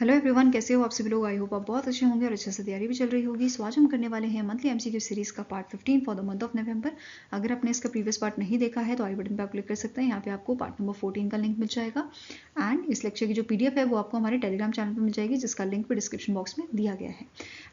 Hello everyone, कैसे हो आप सभी लोग। आई होप आप बहुत अच्छे होंगे और अच्छे से तैयारी भी चल रही होगी। सो आज हम करने वाले हैं मंथली एमसीक्यू सीरीज का part 15 for the month of नवंबर। अगर आपने इसका प्रीवियस पार्ट नहीं देखा है तो आई बटन पे आप क्लिक कर सकते हैं। यहाँ पे आपको पार्ट नंबर 14 का लिंक मिल जाएगा एंड इस लेक्चर की जो पीडीएफ है वो आपको हमारे टेलीग्राम चैनल पर मिल जाएगी, जिसका लिंक भी डिस्क्रिप्शन बॉक्स में दिया गया है।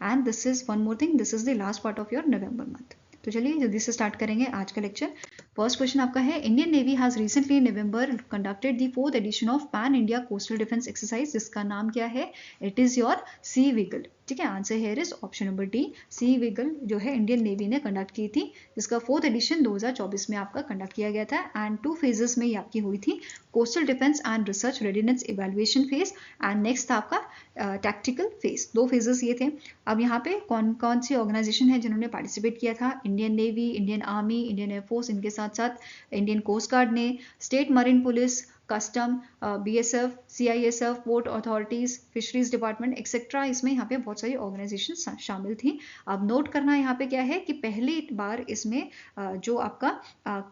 And this is one more thing, this is the last part of your November month. तो चलिए जल्दी से स्टार्ट करेंगे आज का लेक्चर। फर्स्ट क्वेश्चन आपका है, Indian Navy has recently in November conducted the 4th edition of pan India coastal defence exercise, जिसका नाम क्या है? It is your Sea Vigil. ठीक है, answer here is option number D, Sea Vigil जो है इंडियन नेवी ने conduct की थी, जिसका 4th एडिशन 2024 में आपका कंडक्ट किया गया था। एंड 2 फेजेस में ये आपकी हुई थी, coastal defence and research readiness evaluation phase and next था आपका टैक्टिकल फेज। 2 फेजेस ये थे। अब यहाँ पे कौन कौन सी ऑर्गेनाइजेशन है जिन्होंने पार्टिसिपेट किया था? Indian navy, Indian army, Indian air force, इनके साथ साथ इंडियन कोस्ट गार्ड ने, state marine police, custom, BSF, CISF, port authorities, fisheries department etcetera, इसमें यहाँ पे बहुत सारी ऑर्गेनाइजेशन शामिल थी। अब नोट करना यहाँ पे क्या है कि पहली बार इसमें जो आपका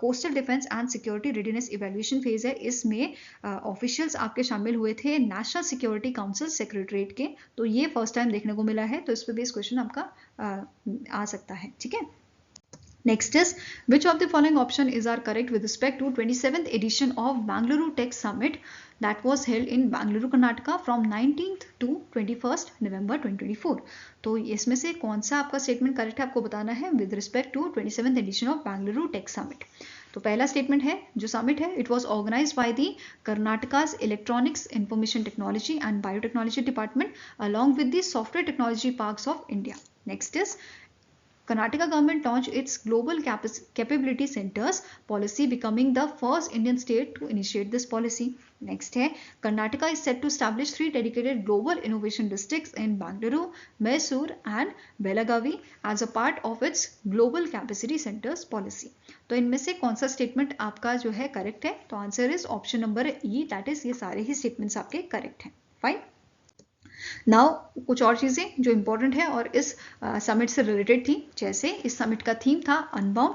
coastal defence and security readiness evaluation phase है, इसमें ऑफिशियल्स आपके शामिल हुए थे नेशनल सिक्योरिटी काउंसिल सेक्रेटरीट के। तो ये फर्स्ट टाइम देखने को मिला है, तो इस पर बेस क्वेश्चन आपका आ सकता है। ठीक है, next is which of the following option is are correct with respect to 27th edition of Bangalore Tech Summit that was held in Bangalore, Karnataka from 19th to 21st November 2024। तो इसमें से कौन सा आपका स्टेटमेंट करेक्ट है आपको बताना है with respect to 27th edition of Bangalore Tech Summit। तो पहला स्टेटमेंट है, जो समिट है, it was organised by the Karnataka's electronics information technology and biotechnology department along with the software technology parks of India. Next is Karnataka government launched its Global Capability Centers policy, becoming the first Indian state to initiate this policy. Next है, Karnataka is set to establish 3 dedicated global innovation districts in Bangalore, Mysore and Belagavi as a part of its Global Capacity Centers policy। तो इनमें से कौन सा statement आपका जो है correct है? तो answer is option number E, that is ये सारे ही स्टेटमेंट्स आपके करेक्ट हैं। फाइन, नाउ कुछ और चीज़ें जो इंपॉर्टेंट है और इस समिट से रिलेटेड थी, जैसे इस समिट का थीम था अनबाउंड।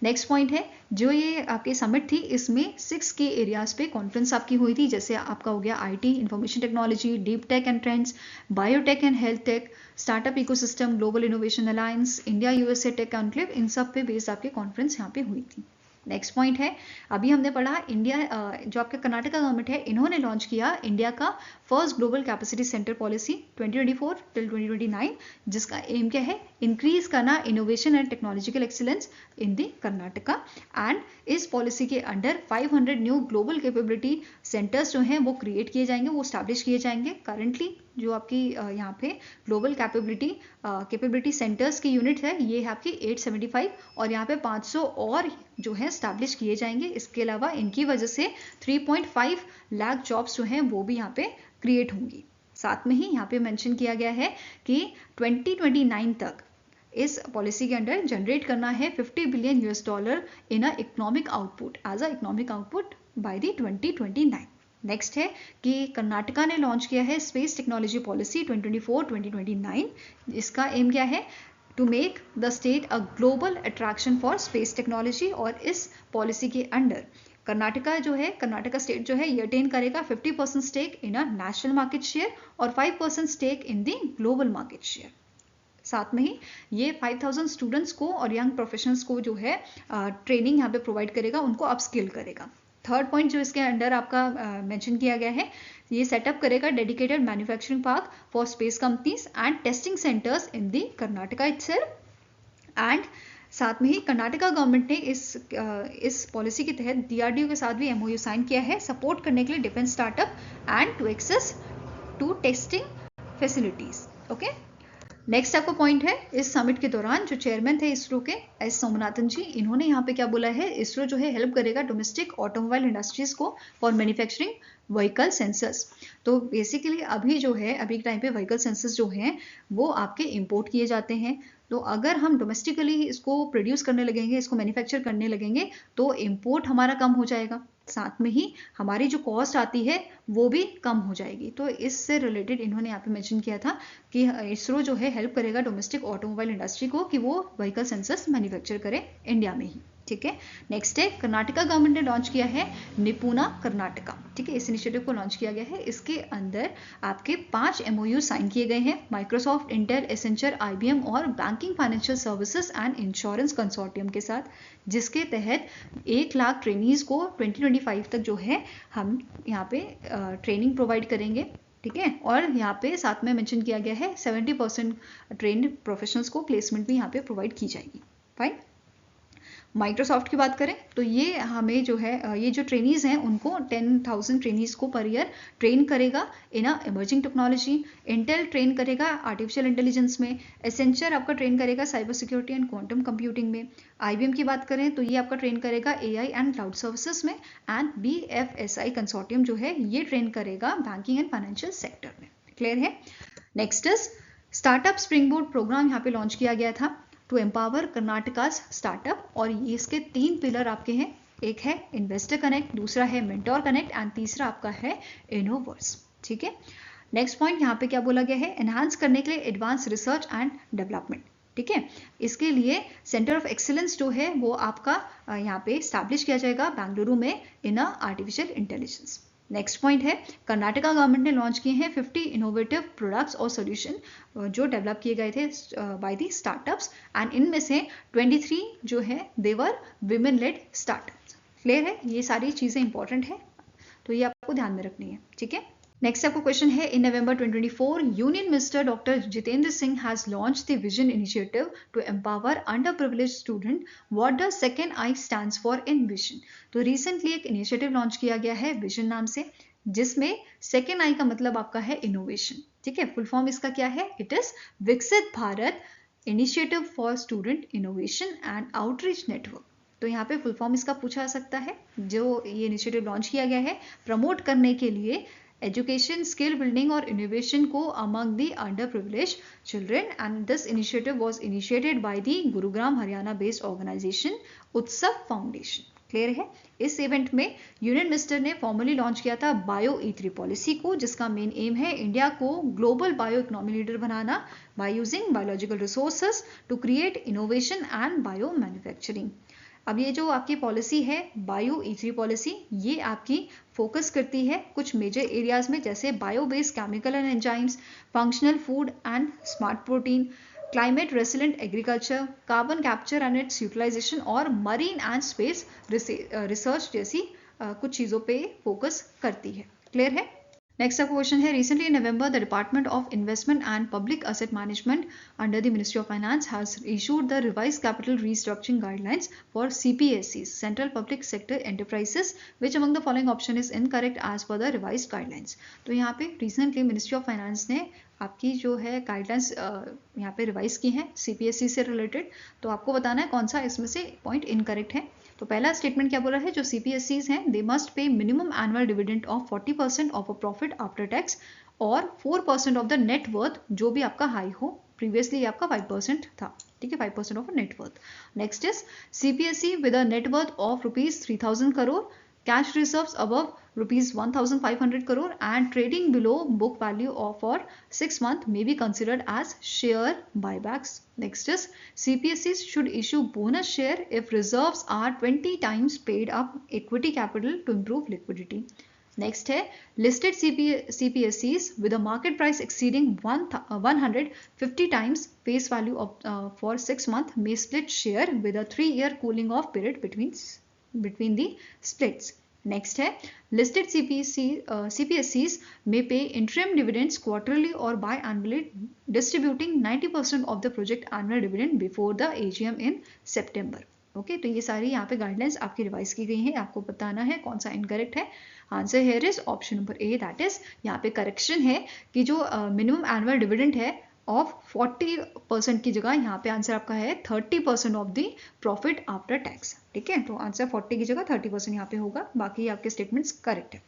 नेक्स्ट पॉइंट है, जो ये आपकी समिट थी इसमें 6 के एरियाज पे कॉन्फ्रेंस आपकी हुई थी, जैसे आपका हो गया IT, information technology, deep tech and trends, biotech and health tech, startup ecosystem, global innovation alliance, India USA tech conclave, इन सब पे बेस्ड आपकी कॉन्फ्रेंस यहाँ पे हुई थी। नेक्स्ट पॉइंट है, अभी हमने पढ़ा इंडिया जो आपका कर्नाटका गवर्नमेंट है, इन्होंने लॉन्च किया इंडिया का first global capacity centre policy 2024 till 2029, जिसका एम क्या है? इंक्रीज करना innovation and technological excellence in the Karnataka. And इस पॉलिसी के under 500 new global capability centres जो हैं वो क्रिएट किए जाएंगे, वो स्टैब्लिश किए जाएंगे। करंटली जो आपकी यहाँ पे ग्लोबल कैपेबिलिटी सेंटर्स की यूनिट है, ये है आपकी 875 और यहाँ पे 500 और जो है स्टैब्लिश किए जाएंगे। इसके अलावा इनकी वजह से 3.5 लाख जॉब्स जो हैं वो भी यहाँ पे क्रिएट होंगी। साथ में ही यहाँ पे मेंशन किया गया है कि 2029 तक इस पॉलिसी के अंडर जनरेट करना है $50 billion in a economic output as a economic output by the 2029। Next है कि कर्नाटका ने लॉन्च किया है स्पेस टेक्नोलॉजी पॉलिसी 2024-2029। इसका एम क्या है? To make the state a global attraction for space technology. और इस पॉलिसी के अंडर कर्नाटका स्टेट जो है ये अटेन करेगा 50% stake in a national market share और 5% stake in the global market share. साथ में ही ये 5000 स्टूडेंट्स को और यंग प्रोफेशनल्स को जो है ट्रेनिंग यहाँ पे प्रोवाइड करेगा, उनको अपस्किल करेगा। थर्ड पॉइंट जो इसके अंडर आपका मेंशन किया गया है, ये सेटअप करेगा dedicated manufacturing park for space companies and testing centres in the Karnataka itself. And साथ में ही कर्नाटका गवर्नमेंट ने इस पॉलिसी के तहत डीआरडीओ के साथ भी एमओयू साइन किया है सपोर्ट करने के लिए defence startup and to access to testing facilities. Okay, next आपका पॉइंट है, इस समिट के दौरान जो चेयरमैन थे इसरो के एस सोमनाथन जी, इन्होंने यहाँ पे क्या बोला है? इसरो जो है हेल्प करेगा डोमेस्टिक ऑटोमोबाइल इंडस्ट्रीज को फॉर मैन्युफैक्चरिंग व्हीकल सेंसर्स। तो बेसिकली अभी जो है, अभी के टाइम पे व्हीकल सेंसर्स जो हैं वो आपके इंपोर्ट किए जाते हैं। तो अगर हम डोमेस्टिकली इसको प्रोड्यूस करने लगेंगे, इसको मैन्युफैक्चर करने लगेंगे, तो इंपोर्ट हमारा कम हो जाएगा, साथ में ही हमारी जो कॉस्ट आती है वो भी कम हो जाएगी। तो इससे रिलेटेड इन्होंने यहाँ पे मेंशन किया था कि इसरो जो है हेल्प करेगा डोमेस्टिक ऑटोमोबाइल इंडस्ट्री को कि वो व्हीकल सेंसर्स मैन्युफैक्चर करे इंडिया में ही। ठीक है। नेक्स्ट है कर्नाटका गवर्नमेंट ने लॉन्च किया है निपुणा कर्नाटका, ठीक है। इस इनिशिएटिव को लॉन्च किया गया है। इसके अंदर आपके 5 MOU साइन किए गए हैं माइक्रोसॉफ्ट, इंटेल, एसेंचर, IBM और banking, financial services and insurance consortium के साथ, जिसके तहत 1 लाख ट्रेनीज को 2025 तक जो है हम यहाँ पे ट्रेनिंग प्रोवाइड करेंगे, ठीक है। और यहाँ पे साथ में मेंशन किया गया है 70% ट्रेन्ड प्रोफेशनल्स को प्लेसमेंट भी यहाँ पे प्रोवाइड की जाएगी। फाइन। माइक्रोसॉफ्ट की बात करें तो ये हमें जो है ये जो ट्रेनीज हैं उनको 10,000 ट्रेनीज को पर ईयर ट्रेन करेगा इन अ इमर्जिंग टेक्नोलॉजी। इंटेल ट्रेन करेगा आर्टिफिशियल इंटेलिजेंस में। एसेंचर आपका ट्रेन करेगा cyber security and quantum computing में। IBM की बात करें तो ये आपका ट्रेन करेगा AI एंड क्लाउड सर्विसेज में। एंड BFSI कंसोर्टियम जो है ये ट्रेन करेगा बैंकिंग एंड फाइनेंशियल सेक्टर में। क्लियर है। Next is startup springboard programme यहाँ पे लॉन्च किया गया था टू एम्पावर कर्नाटका स्टार्टअप, और ये इसके 3 पिलर आपके हैं। एक है इन्वेस्टर कनेक्ट, दूसरा है मेंटोर कनेक्ट एंड तीसरा आपका है इनोवर्स, ठीक है। नेक्स्ट पॉइंट यहाँ पे क्या बोला गया है, एनहांस करने के लिए एडवांस रिसर्च एंड डेवलपमेंट, ठीक है। इसके लिए सेंटर ऑफ एक्सीलेंस जो है वो आपका यहाँ पे स्टैब्लिश किया जाएगा बेंगलुरु में in artificial intelligence. Next point है कर्नाटका गवर्नमेंट ने लॉन्च किए हैं 50 इनोवेटिव प्रोडक्ट्स और सोल्यूशन जो डेवलप किए गए थे बाय दी स्टार्टअप्स, एंड इनमें से 23 जो है देवर विमेन लेड स्टार्टअप्स। क्लियर है। ये सारी चीज़ें इंपॉर्टेंट है तो ये आपको ध्यान में रखनी है, ठीक है। नेक्स्ट आपको क्वेश्चन है, in November 2024 union minister doctor Jitendra Singh has launch the vision initiative to empower under privilege student. What does second I stands for in vision. तो रिसेंटली एक इनिशिएटिव लॉन्च किया गया है विजन नाम से, जिसमें सेकेंड आई का मतलब आपका है इनोवेशन, ठीक है। फुल फॉर्म इसका क्या है, इट इज विकसित Bharat initiative for student innovation and outreach network. तो यहाँ पे फुल फॉर्म इसका पूछा जा सकता है। जो ये इनिशिएटिव लॉन्च किया गया है प्रमोट करने के लिए एजुकेशन, स्किल बिल्डिंग और इनोवेशन को among the under privilege children, and this initiative was initiated by the Gurugram Haryana based organisation Utsav foundation. Clear है। इस इवेंट में यूनियन मिनिस्टर ने फॉर्मली लॉन्च किया था बायो E3 पॉलिसी को, जिसका मेन एम है इंडिया को ग्लोबल बायो इकोनॉमी लीडर बनाना by using biological resources to create innovation and bio manufacturing. अब ये जो आपकी पॉलिसी है बायो E3 पॉलिसी, ये आपकी फोकस करती है कुछ मेजर एरियाज में, जैसे bio based chemical and enzymes, functional food and smart protein, climate resilient agriculture, carbon capture and its utilisation और मरीन एंड स्पेस रिसर्च जैसी कुछ चीज़ों पे फोकस करती है। क्लियर है। नेक्स्ट आपका क्वेश्चन है, recently in November the department of investment and public asset management under the ministry of finance has issued the revised capital restructuring guidelines for CPSEs, central public sector enterprises, which among the following option is incorrect as per the revised guidelines. तो यहाँ पे recently ministry of finance ने आपकी जो है guidelines यहाँ पे revise की हैं CPSE से रिलेटेड, तो आपको बताना है कौन सा इसमें से पॉइंट इनकरेक्ट है। तो पहला स्टेटमेंट क्या बोल रहा है, जो CPSEs हैं they must pay minimum annual dividend of 40% of a profit after tax और 4% ऑफ द नेट वर्थ जो भी आपका हाई हो। प्रीवियसली आपका 5% था, ठीक है, 5% of net worth. Next is CPSE with a net worth of ₹3,000 crore, cash reserves above ₹1,500 crore and trading below book value for 6 months may be considered as share buybacks. Next is CPSEs should issue bonus share if reserves are 20 times paid up equity capital to improve liquidity. Next है listed CPSEs with a market price exceeding 150 times face value of for 6 months may split share with a 3-year cooling off period between the splits. Next है listed CPSEs may pay interim dividends quarterly or biannually, distributing 90% of the project annual dividend before the AGM in September. Okay तो ये सारी यहाँ पे guidelines आपकी revise की गई है। आपको बताना है कौन सा इनकरेक्ट है। Answer here is option number A, that is यहाँ पे करेक्शन है कि जो मिनिमम एनुअल डिविडेंड है ऑफ 40% की जगह यहाँ पे आंसर आपका है 30% of the profit after tax. ठीक है, तो आंसर 40 की जगह 30% यहाँ पे होगा। बाकी आपके स्टेटमेंट्स करेक्ट है।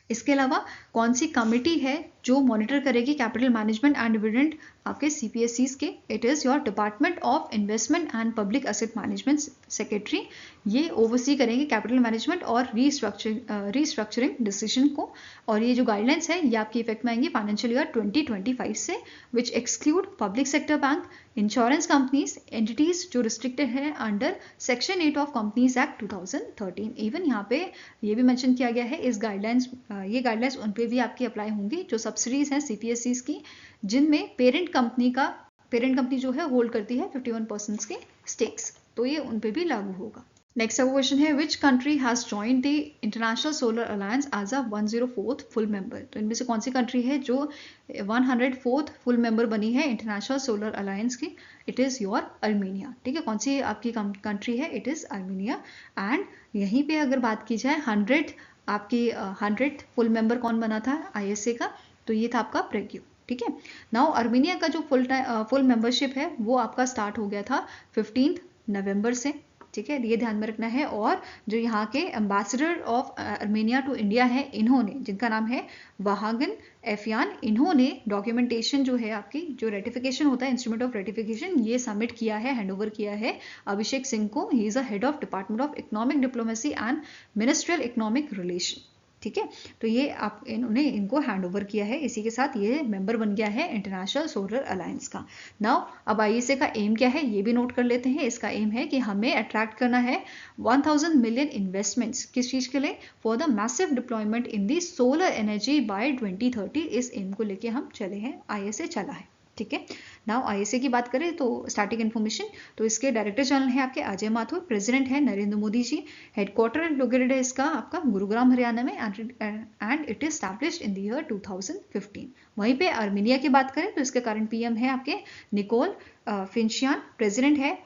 इसके अलावा कौन सी कमिटी है जो मॉनिटर करेगी कैपिटल मैनेजमेंट एंड डिविडेंड आपके CPSEs के, it is your department of investment and public asset management secretary. ये ओवरसी करेंगे कैपिटल मैनेजमेंट और रीस्ट्रक्चरिंग डिसीजन को। और ये जो गाइडलाइंस है ये आपकी इफेक्ट में आएंगी फाइनेंशियल ईयर 2025 से, which exclude public sector bank, insurance companies, entities जो रिस्ट्रिक्टेड है under section 8 of companies act 2013। Even यहाँ पे ये भी मेंशन किया गया है ये गाइडलाइंस उन पे भी आपकी अप्लाई होंगी जो सब्सिडीज हैं CPSEs की, जिनमें पेरेंट कंपनी जो है होल्ड करती है 51% के स्टेक्स, तो ये उन पे भी लागू होगा। नेक्स्ट आपका क्वेश्चन है which country has joined the international solar alliance as a 104th full member. तो इनमें से कौन सी कंट्री है जो 104th फुल मेंबर बनी है इंटरनेशनल सोलर अलायंस की? It is your Armenia. ठीक है, कौन सी आपकी कंट्री है? It is Armenia. एंड यहीं पे अगर बात की जाए 100th फुल मेंबर कौन बना था ISA का? तो ये था आपका प्रेग्यू। ठीक है, नाउ अर्मीनिया का जो फुल मेंबरशिप है वो आपका स्टार्ट हो गया था 15 नवंबर से। ठीक है, ये ध्यान में रखना है। और जो यहाँ के ambassador of Armenia to India है, इन्होंने, जिनका नाम है वहागन एफियान, इन्होंने डॉक्यूमेंटेशन जो है आपकी जो रेटिफिकेशन होता है, इंस्ट्रूमेंट ऑफ रेटिफिकेशन, ये सबमिट किया है, हैंडओवर किया है अभिषेक सिंह को। He is a head of department of economic diplomacy and ministerial economic relation. ठीक है, तो ये इन्होंने इनको हैंड ओवर किया है। इसी के साथ ये मेंबर बन गया है इंटरनेशनल सोलर अलायंस का। नाउ अब ISA का एम क्या है ये भी नोट कर लेते हैं। इसका एम है कि हमें अट्रैक्ट करना है 1000 मिलियन इन्वेस्टमेंट्स, किस चीज़ के लिए? For the massive deployment in the solar energy by 2030। इस एम को लेके हम चले हैं, ISA चला है। ठीक है, नाउ ISA की बात करें तो स्टार्टिंग इन्फॉर्मेशन, तो इसके डायरेक्टर जनरल हैं आपके अजय माथुर, प्रेसिडेंट है नरेंद्र मोदी जी, हेडक्वार्टर लोकेटेड है इसका आपका गुरुग्राम हरियाणा में, and it is established in the year 2015। वहीं पे अर्मीनिया की बात करें तो इसके करंट PM है आपके निकोल फिंशियान, प्रेसिडेंट है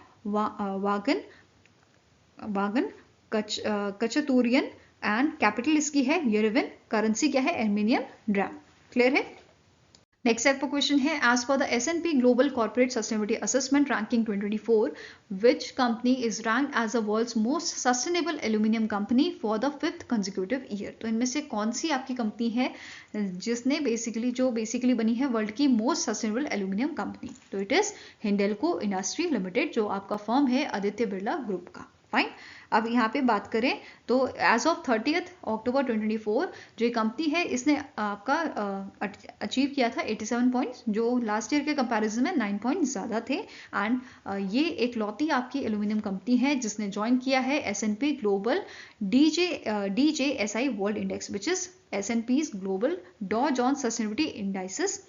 वागन कचतूरियन, एंड कैपिटल इसकी है येरेवन, करेंसी क्या है? Armenian dram. क्लियर है? नेक्स्ट आपका क्वेश्चन है as per the S&P global corporate sustainability assessment ranking 2024 which company is ranked as the world's most sustainable aluminium company for the 5th consecutive year. तो इनमें से कौन सी आपकी कंपनी है जिसने बेसिकली बनी है वर्ल्ड की मोस्ट सस्टेनेबल एल्यूमिनियम कंपनी? तो it is Hindalco industry limited, जो आपका फर्म है आदित्य बिरला ग्रुप का। फाइन, अब यहाँ पे बात करें तो एज ऑफ 30 अक्टूबर 2024 जो कंपनी है इसने आपका अचीव किया था 87 पॉइंट्स, जो लास्ट ईयर के कंपैरिजन में 9 पॉइंट्स ज़्यादा थे। एंड ये एक लौती आपकी एल्यूमिनियम कंपनी है जिसने ज्वाइन किया है S&P global DJSI world index, which is S&P's global डॉ जोन्स सस्टेनेबिलिटी इंडाइसेस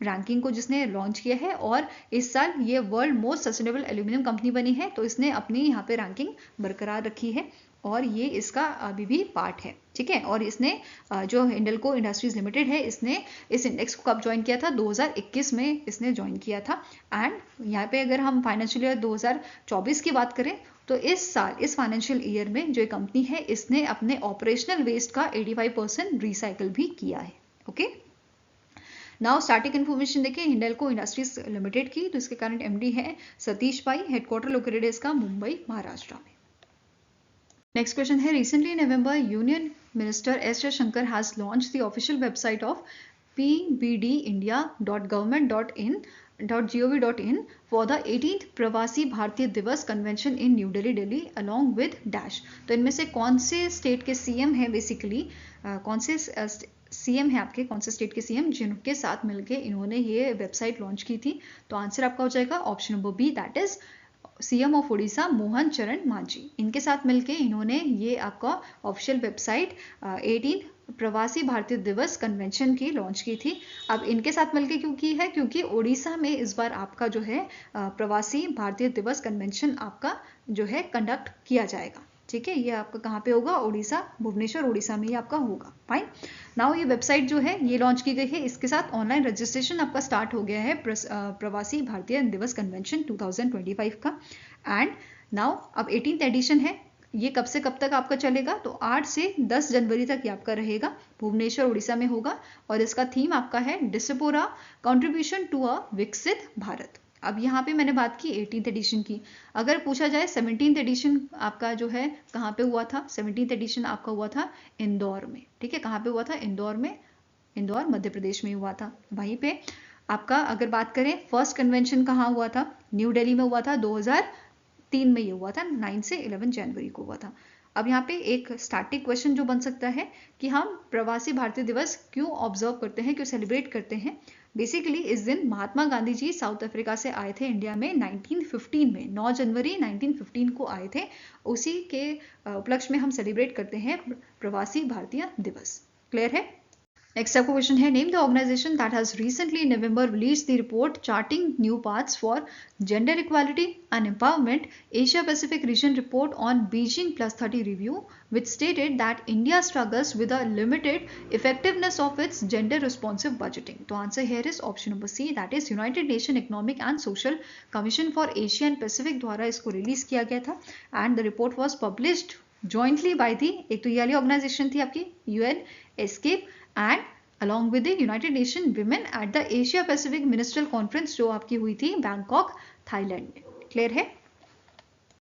रैंकिंग को जिसने लॉन्च किया है। और इस साल ये world most sustainable aluminium company बनी है, तो इसने अपनी यहाँ पे रैंकिंग बरकरार रखी है और ये इसका अभी भी पार्ट है। ठीक है, और इसने जो हिंडेल्को इंडस्ट्रीज लिमिटेड है, इसने इस इंडेक्स को कब ज्वाइन किया था? 2021 में इसने ज्वाइन किया था। एंड यहाँ पे अगर हम फाइनेंशियल ईयर 2024 की बात करें तो इस साल, इस फाइनेंशियल ईयर में जो कंपनी है इसने अपने ऑपरेशनल वेस्ट का 85% रिसाइकल भी किया है। ओके, नाउ स्टार्टिंग इन्फॉर्मेशन देखिए हिंडेल्को इंडस्ट्रीज लिमिटेड की, तो इसके करंट MD है सतीश पाई, हेडक्वार्टर लोकेटेड है इसका मुंबई महाराष्ट्र में। नेक्स्ट क्वेश्चन है recently in November union minister S Jaishankar has launch the official website of pbdindia.government.in for the 18th प्रवासी भारतीय दिवस convention in new Delhi along with dash. तो इनमें से कौन से स्टेट के CM है बेसिकली, कौन से CM है आपके, कौन से स्टेट के CM जिनके साथ मिलके इन्होंने ये वेबसाइट लॉन्च की थी? तो आंसर आपका हो जाएगा option number B, that is CM of Orissa Mohan चरण मांझी। इनके साथ मिलके इन्होंने ये आपका ऑफिशियल वेबसाइट 18 प्रवासी भारतीय दिवस कन्वेंशन की लॉन्च की थी। अब इनके साथ मिलके क्यों की है? क्योंकि उड़ीसा में इस बार आपका जो है प्रवासी भारतीय दिवस कन्वेंशन आपका जो है कंडक्ट किया जाएगा। ठीक है, ये आपका कहाँ पे होगा? उड़ीसा, भुवनेश्वर उड़ीसा में ये आपका होगा। फाइन, नाउ ये वेबसाइट जो है ये लॉन्च की गई है, इसके साथ ऑनलाइन रजिस्ट्रेशन आपका स्टार्ट हो गया है प्रवासी भारतीय दिवस कन्वेंशन 2025 का। एंड नाउ अब 18th एडिशन है, ये कब से कब तक आपका चलेगा? तो 8 से 10 जनवरी तक ये आपका रहेगा, भुवनेश्वर उड़ीसा में होगा। और इसका थीम आपका है डिस्पोरा कंट्रीब्यूशन टू अ विकसित भारत। अब यहाँ पे मैंने बात की 18th एडिशन की, अगर पूछा जाए 17th एडिशन आपका जो है कहाँ पे हुआ था? 17th एडिशन आपका हुआ था इंदौर में। ठीक है, कहाँ पे हुआ था? इंदौर में इंदौर मध्य प्रदेश में हुआ था। वहीं पे आपका अगर बात करें फर्स्ट कन्वेंशन कहाँ हुआ था, न्यू दिल्ली में हुआ था, 2003 में ये हुआ था, 9 से 11 जनवरी को हुआ था। अब यहाँ पे एक स्टैटिक क्वेश्चन जो बन सकता है कि हम प्रवासी भारतीय दिवस क्यों ऑब्जर्व करते हैं, क्यों सेलिब्रेट करते हैं। बेसिकली इस दिन महात्मा गांधी जी साउथ अफ्रीका से आए थे इंडिया में 1915 में, 9 जनवरी 1915 को आए थे। उसी के उपलक्ष्य में हम सेलिब्रेट करते हैं प्रवासी भारतीय दिवस। क्लियर है। नेक्स्ट आपका क्वेश्चन है, name the organisation that has recently in November release the report charting new paths for gender equality and empowerment, Asia Pacific region report on Beijing +30 review, which stated that India struggles with a limited effectiveness of its gender responsive budgeting. तो answer here is option number C, that is United Nation Economic and Social Commission for Asia and Pacific द्वारा इसको release किया गया था and the report was published jointly by the, एक तो ये वाली ऑर्गेनाइजेशन थी आपकी UN, escape and along with the United nation women at the Asia Pacific ministerial conference जो आपकी हुई थी बैंकॉक थाईलैंड में। क्लियर है।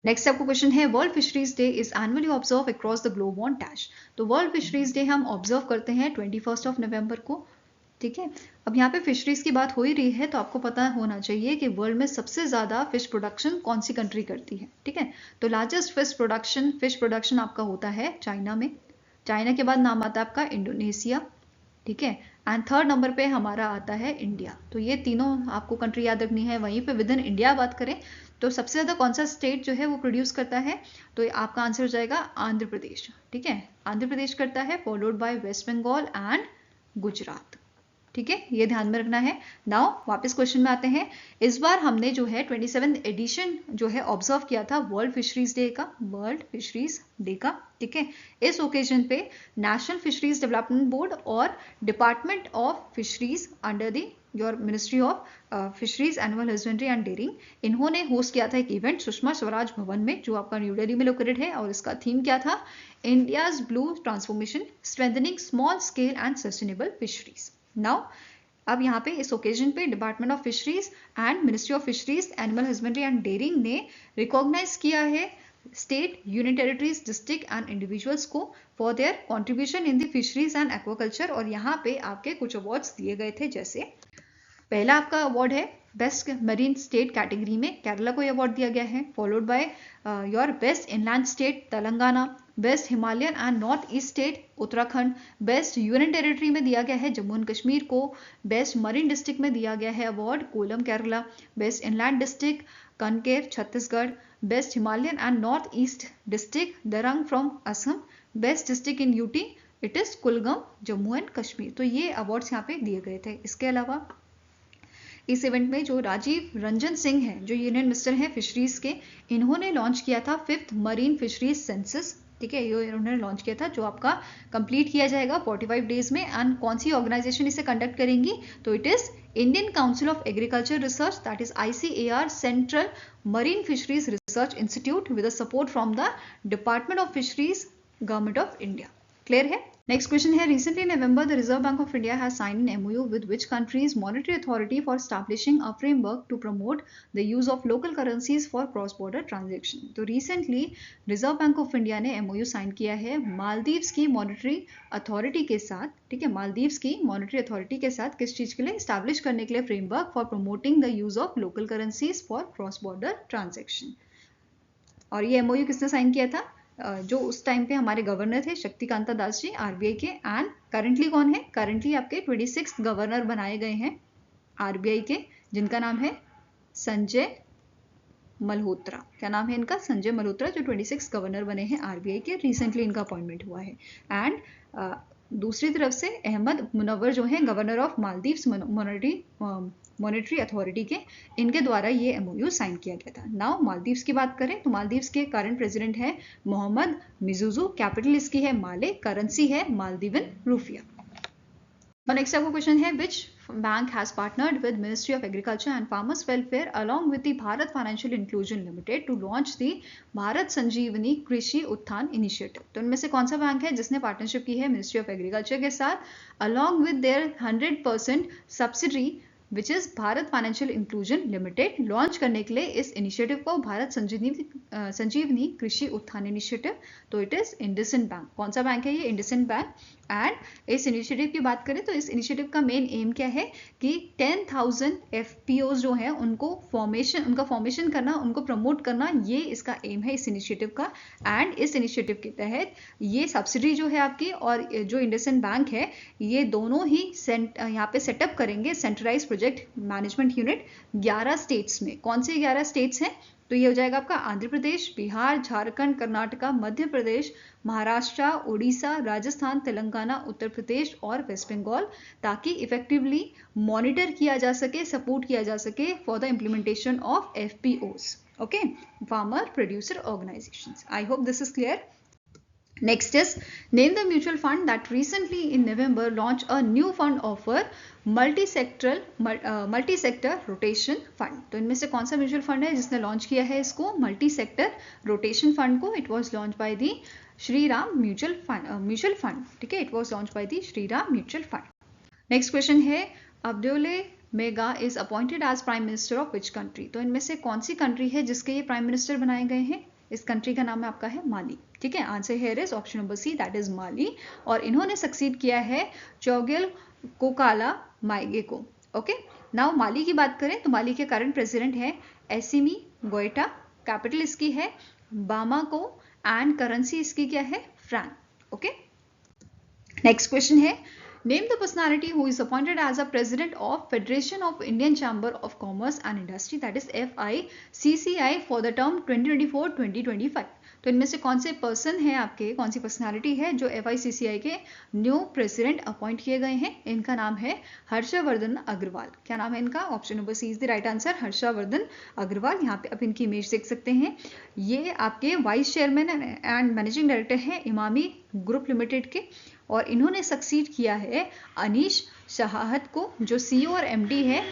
नेक्स्ट आपको क्वेश्चन है, world fisheries day is annually observe across the globe on dash. तो world fisheries day हम ऑब्जर्व करते हैं 21 नवंबर को। ठीक है। अब यहाँ पे फिशरीज की बात हो ही रही है तो आपको पता होना चाहिए कि वर्ल्ड में सबसे ज्यादा फिश प्रोडक्शन कौन सी कंट्री करती है। ठीक है। तो लार्जेस्ट फिश प्रोडक्शन आपका होता है चाइना में। चाइना के बाद नाम आता है आपका इंडोनेशिया। ठीक है। एंड थर्ड नंबर पे हमारा आता है इंडिया। तो ये तीनों आपको कंट्री याद रखनी है। वहीं पे विद इन इंडिया बात करें तो सबसे ज्यादा कौन सा स्टेट जो है वो प्रोड्यूस करता है, तो आपका आंसर हो जाएगा आंध्र प्रदेश। ठीक है। आंध्र प्रदेश करता है, followed by West Bengal and Gujarat. ठीक है, ये ध्यान में रखना है। नाउ वापस क्वेश्चन में आते हैं। इस बार हमने जो है 27th एडिशन जो है ऑब्जर्व किया था वर्ल्ड फिशरीज डे का, वर्ल्ड फिशरीज डे का। ठीक है। इस ओकेजन पे नेशनल फिशरीज डेवलपमेंट बोर्ड और department of fisheries under the your ministry of fisheries animal husbandry and dairying, इन्होंने होस्ट किया था एक इवेंट सुषमा स्वराज भवन में जो आपका न्यू दिल्ली में लोकेटेड है। और इसका थीम क्या था, India's blue transformation strengthening small scale and sustainable fisheries. Now अब यहाँ पे इस ओकेजन पे department of fisheries and ministry of fisheries animal husbandry and dairying ने रिकॉग्नाइज किया है state, union territories, district and individuals को for their contribution in the fisheries and aquaculture. और यहाँ पे आपके कुछ अवार्ड्स दिए गए थे, जैसे पहला आपका अवार्ड है बेस्ट मरीन स्टेट कैटेगरी में केरला को अवार्ड दिया गया है, followed by your best inland state Telangana, best Himalayan and north east state Uttarakhand, best union territory में दिया गया है जम्मू एंड कश्मीर को, बेस्ट मरीन डिस्ट्रिक्ट में दिया गया है award Kollam Kerala, best inland district Kanker Chhattisgarh, best Himalayan and north east district Darrang from Assam, best district in UT it is Kulgam Jammu and Kashmir. तो ये अवार्ड्स यहाँ पे दिए गए थे। इसके अलावा इस इवेंट में जो राजीव रंजन सिंह हैं जो यूनियन मिनिस्टर हैं फिशरीज के, इन्होंने लॉन्च किया था 5th मरीन फिशरीज सेंसस। ठीक है, ये इन्होंने लॉन्च किया था जो आपका कंप्लीट किया जाएगा 45 डेज में। एंड कौन सी ऑर्गेनाइजेशन इसे कंडक्ट करेंगी, तो it is Indian council of agriculture research, that is ICAR, central marine fisheries research institute with support from the department of fisheries, government of India. Clear है। Next question है, recently in November the reserve bank of India has signed an MOU with which countries monetary authority for establishing a framework to promote the use of local currencies for cross border transaction. तो recently reserve bank of India ने MOU sign किया है मालदीव्स की monetary authority के साथ। ठीक है, मालदीव्स की मॉनेटरी अथॉरिटी के साथ किस चीज के लिए, एस्टैब्लिश करने के लिए framework for promoting the use of local currencies for cross border transaction. और ये MOU किसने साइन किया था, जो उस टाइम पे हमारे गवर्नर थे शक्तिकांता दास जी RBI के। एंड करंटली कौन है, करंटली आपके 26 गवर्नर बनाए गए हैं RBI के, जिनका नाम है संजय मल्होत्रा। क्या नाम है इनका, संजय मल्होत्रा, जो 26 गवर्नर बने हैं RBI के। रिसेंटली इनका अपॉइंटमेंट हुआ है। एंड दूसरी तरफ से अहमद मुनव्वर जो है governor of Maldives monetary authority के, इनके द्वारा ये MOU साइन किया गया था। नाउ मालदीव्स की बात करें तो मालदीव्स के करंट प्रेसिडेंट है मोहम्मद मिजुजू, कैपिटल इसकी है माले, करेंसी है मालदीवन रुपया। नेक्स्ट आपको क्वेश्चन है, which bank has partnered with ministry of agriculture and farmers welfare along with the Bharat financial inclusion limited to launch the Bharat Sanjeevani Krishi Utthan initiative. तो इनमें से कौन सा बैंक है जिसने पार्टनरशिप की है मिनिस्ट्री ऑफ एग्रीकल्चर के साथ along with their 100% subsidiary which is Bharat financial inclusion limited, launch करने के लिए इस इनिशिएटिव को भारत संजीवनी कृषि उत्थान इनिशिएटिव। तो इट इज इंडसइंड बैंक। कौन सा बैंक है ये, इंडसइंड बैंक। एंड इस इनिशिएटिव की बात करें तो इस इनिशिएटिव का मेन एम क्या है कि 10,000 FPOs जो है उनका फॉर्मेशन करना, उनको प्रमोट करना, ये इसका एम है इस इनिशिएटिव का। एंड इस इनिशिएटिव के तहत ये सब्सिडी जो है आपकी और जो इंडसइंड बैंक है, ये दोनों ही यहाँ पे सेटअप करेंगे centralize project management unit 11 states में। कौन से 11 स्टेट्स हैं? तो ये हो जाएगा आपका आंध्र प्रदेश, बिहार, झारखंड, कर्नाटका, मध्य प्रदेश, महाराष्ट्र, उड़ीसा, राजस्थान, तेलंगाना, उत्तर प्रदेश और वेस्ट बंगाल, ताकि इफेक्टिवली मॉनिटर किया जा सके, सपोर्ट किया जा सके for the implementation of FPOs, okay, farmer producer organisations. I hope this is clear. Next is name the mutual fund that recently in November launched a new fund offer multi-sector rotation fund. तो इनमें से कौन सा mutual fund है जिसने launch किया है इसको मल्टी सेक्टर रोटेशन फंड को? It was launch by the Shriram mutual fund, ठीक है, it was launch by the Shriram mutual fund. Next question है Abdoulaye Maiga is appointed as prime minister of which country? तो इनमें से कौन सी कंट्री है जिसके ये प्राइम मिनिस्टर बनाए गए हैं? इस कंट्री का नाम है आपका है माली, ठीक है. Answer here is option number C, that is Mali. और इन्होंने सक्सीड किया है चौगिल कोकाला माइगे को. ओके, नाउ माली की बात करें तो माली के करंट प्रेसिडेंट है एसिमी गोइटा, कैपिटल इसकी है बामाको एंड करेंसी इसकी क्या है? फ्रैंक. ओके, नेक्स्ट क्वेश्चन है Name the personality who is appointed as a president of Federation of Indian Chamber of Commerce and Industry, that is FICCI, for the term 2024-2025. तो इनमें से कौन से person है आपके, कौन सी पर्सनालिटी है जो FICCI के न्यू प्रेसिडेंट अपॉइंट किए गए हैं? इनका नाम है हर्षवर्धन अग्रवाल. क्या नाम है इनका? Option number C is the right answer, Harshvardhan Agarwal. यहाँ पे आप इनकी इमेज देख सकते हैं. ये आपके vice chairman and managing director है इमामी ग्रुप लिमिटेड के, और इन्होंने सक्सीड किया है अनीश शहाहत को जो CEO और MD है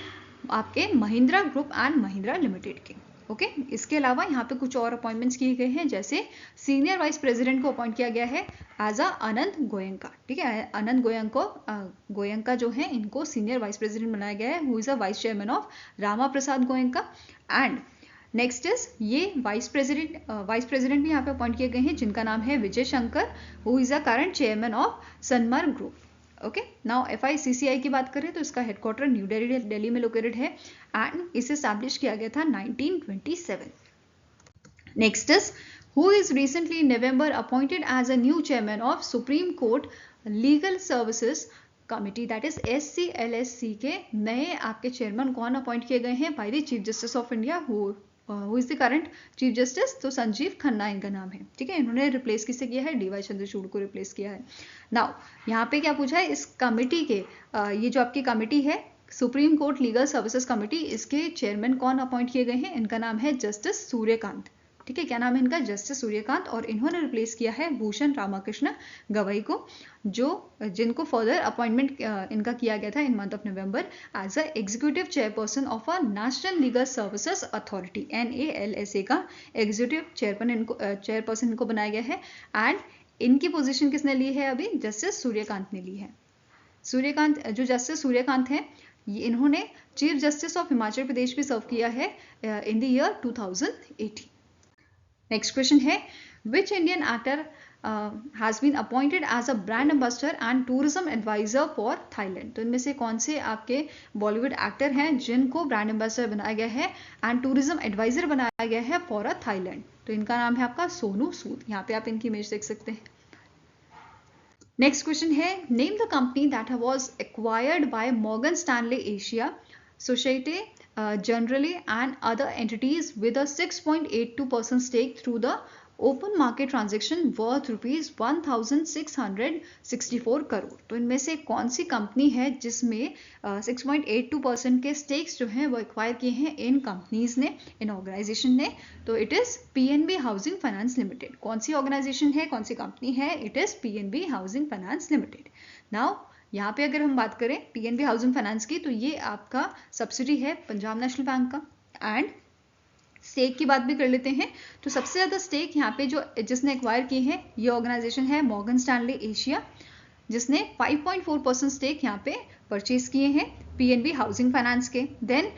आपके Mahindra group and Mahindra limited के. ओके, इसके अलावा यहाँ पे कुछ और अपॉइंटमेंट्स किए गए हैं, जैसे सीनियर वाइस प्रेसिडेंट को अपॉइंट किया गया है एज अ अनंत गोयंका, ठीक है. अनंत गोयंका जो है इनको सीनियर वाइस प्रेसिडेंट बनाया गया है, who is a vice chairman of Rama Prasad Goenka. And next is ये वाइस प्रेसिडेंट भी यहाँ पे अपॉइंट किए गए हैं जिनका नाम है Vijay Shankar, who is a current chairman of Sanmar group. Okay, now FICCI की बात करें तो इसका हेडक्वार्टर न्यू दिल्ली में लोकेटेड है एंड इसे एस्टैब्लिश किया गया था 1927. Next is who is recently in November appointed as a new chairman of supreme court legal services committee, that is SCLSC के नए आपके चेयरमैन कौन अपॉइंट किए गए हैं? By the chief justice of India. Who is the current chief justice? तो संजीव खन्ना इनका नाम है, ठीक है. इन्होंने रिप्लेस किसे किया है? DY चंद्रचूड़ को रिप्लेस किया है. नाउ यहाँ पे क्या पूछा है इस कमिटी के, ये जो आपकी कमिटी है supreme court legal services committee, इसके चेयरमैन कौन अपॉइंट किए गए हैं? इनका नाम है जस्टिस सूर्यकांत, ठीक है. क्या नाम है इनका? जस्टिस सूर्यकांत. और इन्होंने रिप्लेस किया है भूषण रामाकृष्ण गवई को, जिनको फर्दर अपॉइंटमेंट इनका किया गया था in month of November as a executive chairperson of a national legal services authority, NALSA का एग्जीक्यूटिव चेयरपर्सन इनको बनाया गया है. एंड इनकी पोजीशन किसने ली है? अभी जस्टिस सूर्यकांत ने ली है. जो जस्टिस सूर्यकांत है इन्होंने chief justice of Himachal Pradesh भी सर्व किया है in the year 2018. Next question है which Indian actor has been appointed as a brand ambassador and tourism adviser for Thailand? तो इनमें से कौन से आपके बॉलीवुड एक्टर हैं जिनको ब्रांड एम्बेसडर बनाया गया है एंड टूरिज्म एडवाइजर बनाया गया है फॉर अ थाईलैंड? तो इनका नाम है आपका सोनू सूद. यहाँ पे आप इनकी इमेज देख सकते हैं. नेक्स्ट क्वेश्चन है name the company that was acquired by Morgan Stanley Asia Societe Generale and other entities with a 6.82% stake through the open market transaction worth rupees 1,664 crore. तो इनमें से कौन सी कंपनी है जिसमें 6.82% के स्टेक्स जो हैं वो एक्वायर किए हैं इन कंपनीज ने, इन ऑर्गेनाइजेशन ने? तो it is PNB housing finance limited. कौन सी ऑर्गेनाइजेशन है, कौन सी कंपनी है? It is PNB housing finance limited. Now यहाँ पे अगर हम बात करें PNB हाउसिंग फाइनेंस की, तो ये आपका सब्सिडी है पंजाब नेशनल बैंक का. एंड स्टेक की बात भी कर लेते हैं, तो सबसे ज़्यादा स्टेक यहाँ पे जिसने एक्वायर की है ये ऑर्गेनाइजेशन है मॉर्गन स्टैनले एशिया, जिसने 5.4% स्टेक यहाँ पे परचेज किए हैं PNB हाउसिंग फाइनेंस के. देन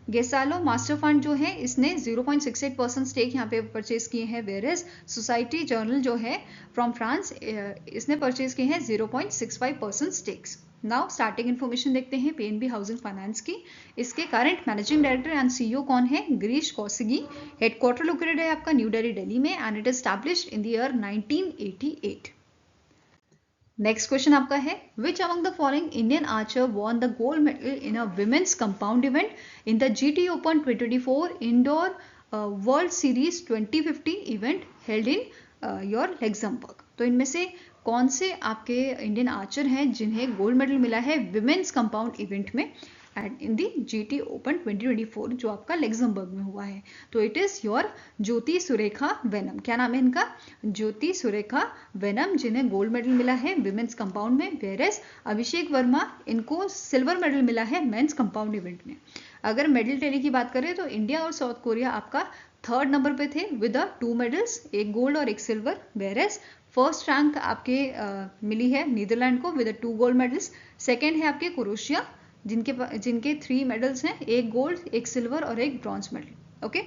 गेसालो मास्टर फंड जो है इसने 0.68% स्टेक यहाँ पे परचेज किए हैं, वेरेस सोसाइटी जर्नल जो है फ्रॉम फ्रांस इसने परचेज किए हैं 0.65% स्टेक्स। नाउ स्टार्टिंग इन्फॉर्मेशन देखते हैं पीएनबी हाउसिंग फाइनेंस की। इसके current managing director and CEO कौन है? गिरीश कौशिगी। हेडक्वार्टर लोकेटेड है आपका न्यू दिल्ली, दिल्ली में and it established in the year 1988। Next question आपका है which among the following Indian Archer won the gold medal in a women's compound event in the GT open 2024 indoor world series 2050 event held in your Luxembourg. तो इनमें से कौन से आपके Indian Archer हैं जिन्हें गोल्ड मेडल मिला है विमेन्स कंपाउंड इवेंट में and in the GT open 2024 जो आपका लग्जमबर्ग में हुआ है? तो it is your Jyoti Surekha venom. क्या नाम है इनका? ज्योति सुरेखा वेनम, जिन्हें गोल्ड मेडल मिला है विमेन्स कंपाउंड में, वेरेस अभिषेक वर्मा इनको सिल्वर मेडल मिला है मेंस कंपाउंड इवेंट में। अगर मेडल टैली की बात करें तो इंडिया और साउथ कोरिया आपका थर्ड नंबर पे थे विद 2 मेडल्स, एक गोल्ड और एक सिल्वर, वेरेस फर्स्ट रैंक आपके मिली है नीदरलैंड को विद 2 गोल्ड मेडल्स। सेकेंड है आपके क्रोएशिया जिनके 3 मेडल्स हैं, एक गोल्ड, एक सिल्वर और एक ब्रॉन्ज मेडल। ओके,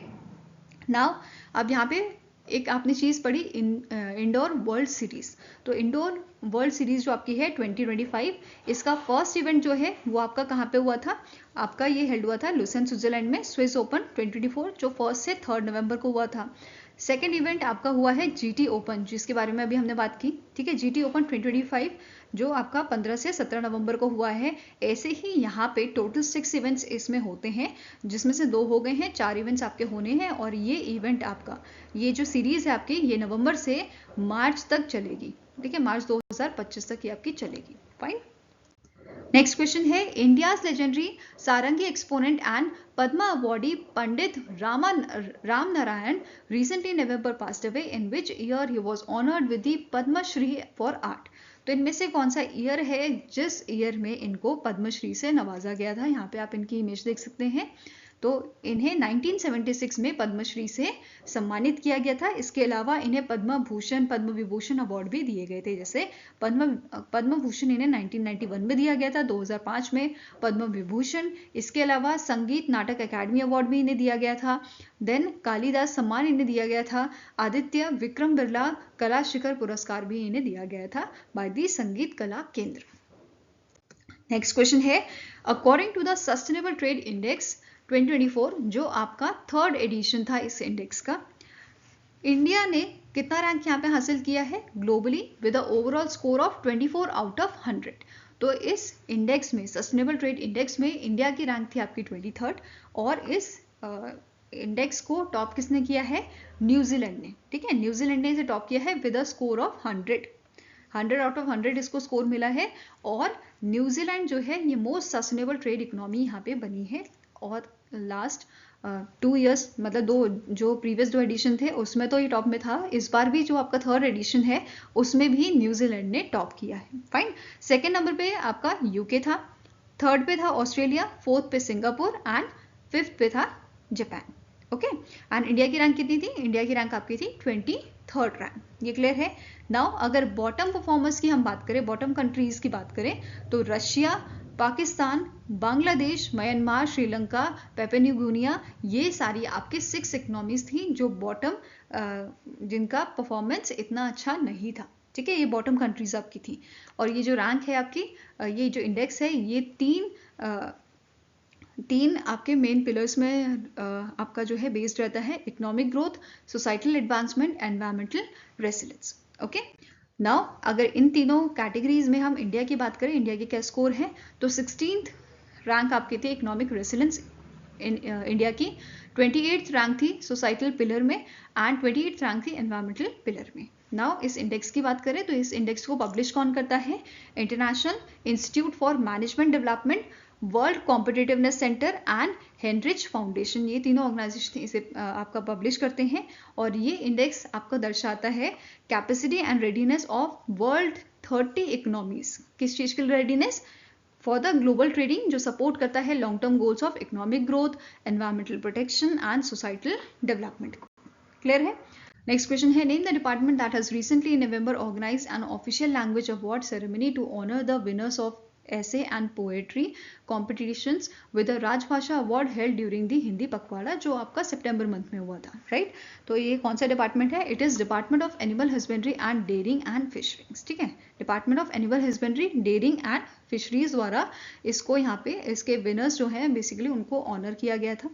नाउ अब यहाँ पे एक आपने चीज़ पढ़ी इंडोर वर्ल्ड सीरीज। तो इंडोर वर्ल्ड सीरीज जो आपकी है 2025, इसका फर्स्ट इवेंट जो है वो आपका कहाँ पे हुआ था? आपका ये हेल्ड हुआ था लुसेन स्विट्जरलैंड में, स्विस ओपन 2024 जो 1 से 3 नवंबर को हुआ था। सेकेंड इवेंट आपका हुआ है जीटी ओपन, जिसके बारे में अभी हमने बात की, ठीक है। जीटी ओपन 2025 जो आपका 15 से 17 नवंबर को हुआ है। ऐसे ही यहाँ पे टोटल 6 इवेंट्स इसमें होते हैं, जिसमें से 2 हो गए हैं, 4 इवेंट्स आपके होने हैं। और ये इवेंट आपका, ये जो सीरीज है आपकी, ये नवंबर से मार्च तक चलेगी, ठीक है, मार्च 2025 तक ये आपकी चलेगी। फाइन। नेक्स्ट क्वेश्चन है India's legendary sarangi exponent and Padma awardee Pandit Ram Narayan recently November passed away, in which year he was honored with the Padma Shri for art। तो इनमें से कौन सा ईयर है जिस ईयर में इनको पद्मश्री से नवाजा गया था? यहाँ पे आप इनकी इमेज देख सकते हैं। तो इन्हें 1976 में पद्मश्री से सम्मानित किया गया था। इसके अलावा इन्हें पद्म भूषण, पद्म विभूषण अवार्ड भी दिए गए थे। जैसे पद्म भूषण इन्हें 1991 में दिया गया था, 2005 में पद्म विभूषण। इसके अलावा संगीत नाटक अकादमी अवार्ड भी इन्हें दिया गया था। देन कालिदास सम्मान इन्हें दिया गया था। आदित्य विक्रम बिरला कला शिखर पुरस्कार भी इन्हें दिया गया था by the Sangeet Kala Kendra. Next question है according to the sustainable trade index 2024 जो आपका 3rd एडिशन था इस इंडेक्स का, इंडिया ने कितना रैंक यहाँ पे हासिल किया है globally with a overall score of 24 out of 100। तो इस इंडेक्स में, सस्टेनेबल ट्रेड इंडेक्स में, इंडिया की रैंक थी आपकी 23rd और इस इंडेक्स को टॉप किसने किया है? न्यूजीलैंड ने, ठीक है। न्यूजीलैंड ने इसे टॉप किया है with a score of 100 out of 100 इसको स्कोर मिला है। और न्यूजीलैंड जो है ये मोस्ट सस्टेनेबल ट्रेड इकोनॉमी यहाँ पे बनी है। और लास्ट 2 ईयर्स, मतलब जो प्रीवियस 2 एडिशन थे उसमें तो ये टॉप में था। इस बार भी जो आपका 3rd एडिशन है उसमें भी न्यूजीलैंड ने टॉप किया है। फाइन। सेकेंड नंबर पे आपका यूके था, 3rd पे था ऑस्ट्रेलिया, 4th पे सिंगापुर एंड 5th पे था जापान। ओके, एंड इंडिया की रैंक कितनी थी? इंडिया की रैंक आपकी थी 23rd रैंक। ये क्लियर है? नाउ अगर बॉटम परफॉर्मर्स की हम बात करें, बॉटम कंट्रीज की बात करें, तो Russia, Pakistan, Bangladesh, Myanmar, Sri Lanka, Papua New Guinea, ये सारी आपके 6 इकोनॉमीज थी जो बॉटम, जिनका परफॉर्मेंस इतना अच्छा नहीं था, ठीक है। ये बॉटम कंट्रीज आपकी थी। और ये जो रैंक है आपकी, ये जो इंडेक्स है, ये तीन आपके मेन पिलर्स में आपका जो है बेस्ड रहता है: economic growth, societal advancement, environmental resilience. Okay, now अगर इन तीनों कैटेगरीज में हम इंडिया की बात करें, इंडिया के क्या स्कोर है, तो 16th रैंक आपकी थी इकोनॉमिक रेसिलेंस इंडिया की, 28th रैंक थी सोसाइटल पिलर में एंड 28th रैंक थी एनवायरमेंटल पिलर में। नाउ इस इंडेक्स की बात करें तो इस इंडेक्स को पब्लिश कौन करता है? International institute for management development, world competitiveness centre and Heinrich foundation, ये तीनों ऑर्गेनाइजेशन इसे आपका पब्लिश करते हैं। और ये इंडेक्स आपको दर्शाता है capacity and readiness of world 30 economies. किस चीज के लिए readiness? For the global trading, जो सपोर्ट करता है long term goals of economic growth, environmental protection and societal development को। क्लियर है? नेक्स्ट क्वेश्चन है name the department that has recently in November organized an official language award ceremony to honour the winners of essay and poetry competitions with the Rajbhasha award held during the Hindi पखवाड़ा, जो आपका सितंबर month में हुआ था, right. तो ये कौन सा डिपार्टमेंट है? It is department of animal husbandry and dairying and fisherings, ठीक है। Department of animal husbandry, dairying and fisheries द्वारा इसको यहाँ पे इसके विनर्स जो हैं बेसिकली उनको ऑनर किया गया था।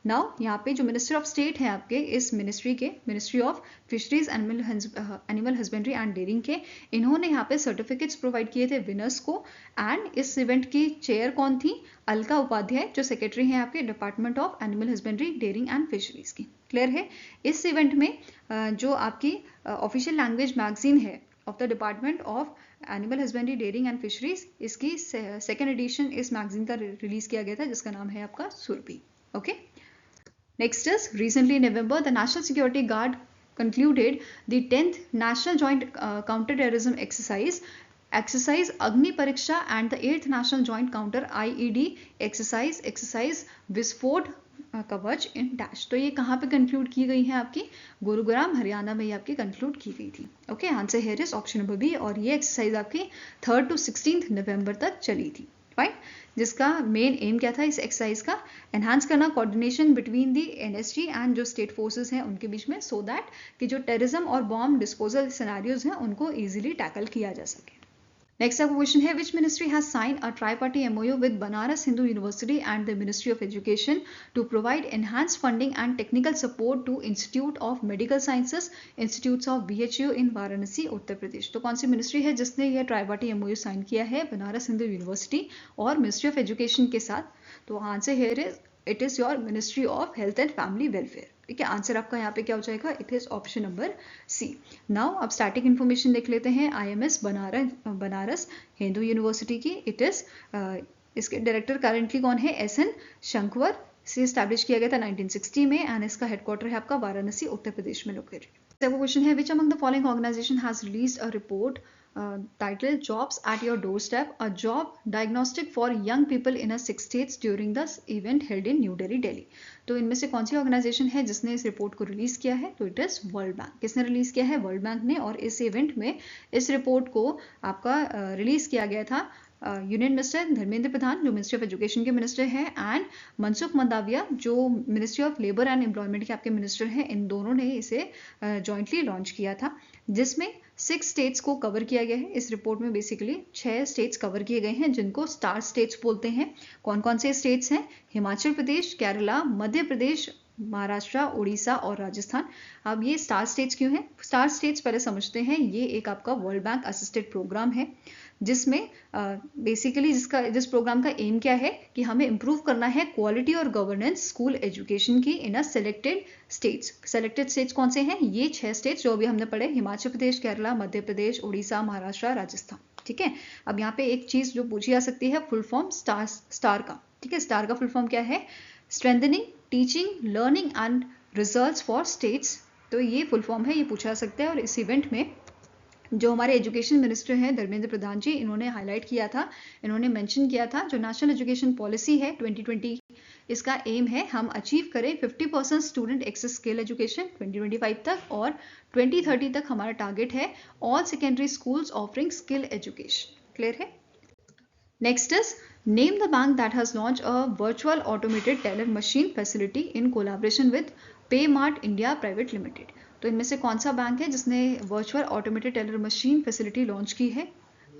नाउ यहाँ पे जो मिनिस्टर ऑफ स्टेट है आपके इस मिनिस्ट्री के, ministry of fisheries animal husbandry and dairying के, इन्होंने यहाँ पे सर्टिफिकेट्स प्रोवाइड किए थे विनर्स को। एंड इस इवेंट की चेयर कौन थी? अलका उपाध्याय, जो सेक्रेटरी हैं आपके department of animal husbandry, dairying and fisheries की। क्लियर है? इस इवेंट में जो आपकी ऑफिशियल लैंग्वेज मैगजीन है of the department of animal husbandry, dairying and fisheries, इसकी सेकेंड एडिशन इस मैगजीन का रिलीज किया गया था, जिसका नाम है आपका Surabhi. Okay, next is recently in November the National Security Guard concluded the 10th National Joint Counter-Terrorism exercise Agni Pariksha and the 8th National Joint Counter IED exercise विस्फोट कवच इन डैश। तो ये कहाँ पे कंक्लूड की गई है? आपकी गुरुग्राम हरियाणा में ये आपकी कंक्लूड की गई थी। Okay, answer here is option number B. और ये एक्सरसाइज आपकी 3rd to 16th नवंबर तक चली थी, फाइन। जिसका मेन एम क्या था इस एक्सरसाइज का? एनहांस करना coordination between the NSG and जो स्टेट फोर्सेस हैं उनके बीच में, सो दैट कि जो टेररिज्म और बॉम्ब डिस्पोजल सिनेरियोज हैं उनको इजीली टैकल किया जा सके। नेक्स्ट आपका क्वेश्चन है, which ministry has sign a tri party MOU with Banaras Hindu university and the ministry of education to provide enhanced funding and technical support to institute of medical sciences, institutes of BHU in Varanasi, Uttar Pradesh. तो कौन सी ministry है जिसने यह try-party MOU sign किया है Banaras Hindu university और ministry of education के साथ? तो answer here is it is your ministry of health and family welfare, ठीक है। आंसर आपका यहाँ पे क्या हो जाएगा? It is option number C. Now अब स्टैटिक इन्फॉर्मेशन देख लेते हैं IMS बनारस हिंदू यूनिवर्सिटी की। इट इज इसके डायरेक्टर करेंटली कौन है? SN शंकवर से स्टैब्लिश किया गया था 1960 में एंड इसका हेडक्वार्टर है आपका वाराणसी, उत्तर प्रदेश में लोकेटेड। क्वेश्चन है, which among the following organization has released a report titled Jobs at Your Doorstep, a job diagnostic for young people in 6 states during the event held in New Delhi, Delhi। तो इनमें से कौन सी organisation है जिसने इस report को release किया है? तो इट इज वर्ल्ड बैंक। किसने रिलीज किया है? वर्ल्ड बैंक ने। और इस इवेंट में इस रिपोर्ट को आपका रिलीज किया गया था यूनियन मिनिस्टर धर्मेंद्र प्रधान, जो मिनिस्ट्री ऑफ एजुकेशन के मिनिस्टर हैं, एंड मनसुख मंडाविया, जो ministry of labour and employment के आपके मिनिस्टर हैं। इन दोनों ने इसे जॉइंटली लॉन्च किया था, जिसमें 6 स्टेट्स को कवर किया गया है। इस रिपोर्ट में बेसिकली 6 स्टेट्स कवर किए गए हैं, जिनको स्टार स्टेट्स बोलते हैं। कौन कौन से स्टेट्स हैं? हिमाचल प्रदेश, केरला, मध्य प्रदेश, महाराष्ट्र, उड़ीसा और राजस्थान। अब ये स्टार स्टेट्स क्यों हैं? स्टार स्टेट्स पहले समझते हैं। ये एक आपका वर्ल्ड बैंक असिस्टेड प्रोग्राम है, जिसमें बेसिकली जिस प्रोग्राम का एम क्या है कि हमें इम्प्रूव करना है क्वालिटी और गवर्नेंस स्कूल एजुकेशन की इन अ सेलेक्टेड स्टेट्स। सेलेक्टेड स्टेट्स कौन से हैं? ये 6 स्टेट्स जो अभी हमने पढ़े, हिमाचल प्रदेश, केरला, मध्य प्रदेश, उड़ीसा, महाराष्ट्र, राजस्थान, ठीक है। अब यहाँ पे एक चीज जो पूछी जा सकती है, फुल फॉर्म स्टार का, ठीक है। स्टार का फुल फॉर्म क्या है? Strengthening teaching learning and results for states. तो ये फुल फॉर्म है, ये पूछा जा सकता है। और इस इवेंट में जो हमारे एजुकेशन मिनिस्टर हैं धर्मेंद्र प्रधान जी, इन्होंने हाईलाइट किया था, इन्होंने मेंशन किया था, जो नेशनल एजुकेशन पॉलिसी है 2020, इसका एम है हम अचीव करें 50% स्टूडेंट एक्सेस स्किल एजुकेशन 2025 तक, और 2030 तक हमारा टारगेट है all secondary schools offering skill education. Clear है? Next is name the bank that has launch a virtual automated teller machine facility in collaboration with Paymart India private limited. तो इनमें से कौन सा बैंक है जिसने virtual automated teller machine facility launch की है